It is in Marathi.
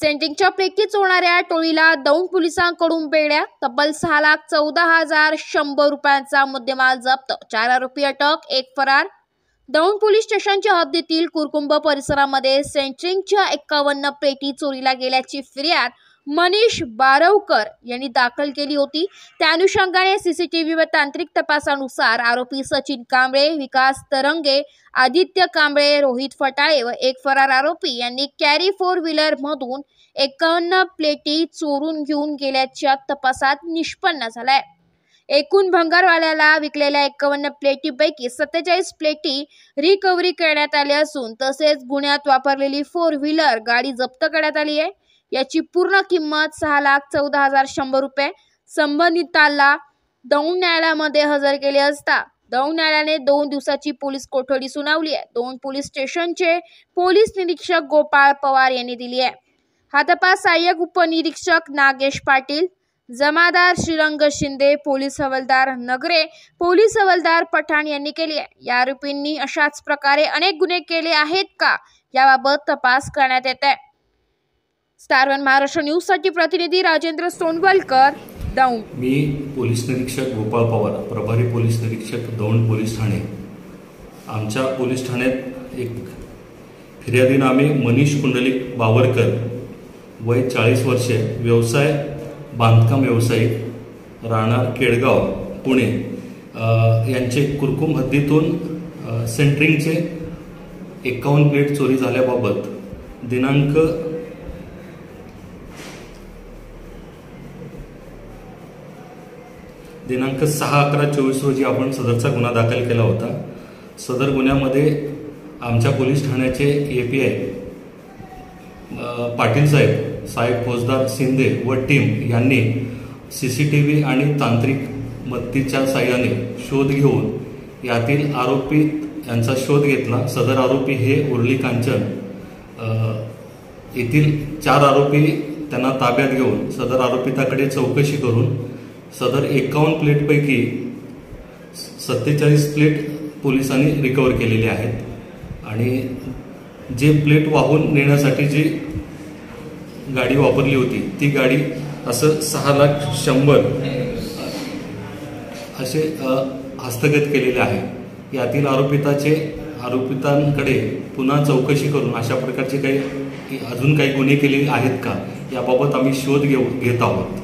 सेंट्रिंगच्या प्लेटी चोरणाऱ्या टोळीला दौंड पोलिसांकडून बेड्या, तब्बल 6,14,100 रुपयांचा मुद्देमाल जप्त, 4 आरोपी अटक, 1 फरार। दौंड पोलीस स्टेशनच्या हद्दीतील कुरकुंभ परिसरामध्ये सेंट्रिंगच्या 51 प्लेटी चोरीला गेल्याची फिर्याद मनीष बारवकर यांनी दाखल केली होती। त्या अनुषंगाने सीसीटीव्ही व तांत्रिक तपासानुसार आरोपी सचिन कांबळे, विकास तरंगे, आदित्य कांबळे, रोहित फटाळे व 1 फरार आरोपी यांनी कॅरी 4 व्हीलर मधून 51 प्लेटी चोरून घेऊन गेल्याच्या तपासात निष्पन्न झालाय। एकूण भंगारवाल्याला विकलेल्या 51 प्लेटीपैकी 47 प्लेटी रिकव्हरी करण्यात आली असून तसेच गुन्ह्यात वापरलेली 4 व्हीलर गाडी जप्त करण्यात आली आहे। याची पूर्ण किंमत 6,14,100 रुपये। संबंधिताला दौंड न्यायालयामध्ये हजर केले असता दौंड न्यायालयाने 2 दिवसाची पोलीस कोठडी सुनावली आहे। दौंड पोलीस स्टेशनचे पोलीस निरीक्षक गोपाळ पवार यांनी दिली आहे। हा तपास सहाय्यक उपनिरीक्षक नागेश पाटील, जमादार श्रीरंग शिंदे, पोलीस हवालदार नगरे, पोलीस हवालदार पठाण यांनी केली आहे। या आरोपींनी अशाच प्रकारे अनेक गुन्हे केले आहेत का याबाबत तपास करण्यात येत आहे। स्टार वन महाराष्ट्र न्यूज साठी प्रतिनिधी राजेंद्र सोनवलकर, दौंड। मी पोलीस निरीक्षक गोपाळ पवार, प्रभारी पोलीस निरीक्षक दौंड पोलीस ठाणे। आमच्या पोलीस ठाण्यात एक फिर्यादीनामे मनीष कुंडलिक बावरकर, वय 40 वर्षे, व्यवसाय बांधकाम व्यावसायिक, राहणार केडगाव, पुणे, यांचे कुरकुम हद्दीतून सेंट्रिंगचे 51 प्लेट चोरी झाल्याबाबत दिनांक 6/11/24 रोजी आपण सदरचा गुन्हा दाखल केला होता। सदर गुन्ह्यामध्ये आमच्या पोलीस ठाण्याचे API पाटील साहेब फौजदार शिंदे व टीम यांनी CCTV आणि तांत्रिक मदतीच्या साहाय्याने शोध घेऊन यातील आरोपी यांचा शोध घेतला। सदर आरोपी हे उर्ली कांचन येथील 4 आरोपी त्यांना ताब्यात घेऊन सदर आरोपिताकडे चौकशी करून सदर 51 प्लेटपैकी 47 प्लेट पोलिसांनी रिकव्हर केलेले आहेत आणि जे प्लेट वाहून नेण्यासाठी जी गाडी वापरली होती ती गाडी असं 6,100,000 असे हस्तगत केलेले आहे। यातील आरोपितांकडे पुन्हा चौकशी करून अशा प्रकारचे काही अजून काही गुन्हे केलेले आहेत का याबाबत आम्ही शोध घेत आहोत।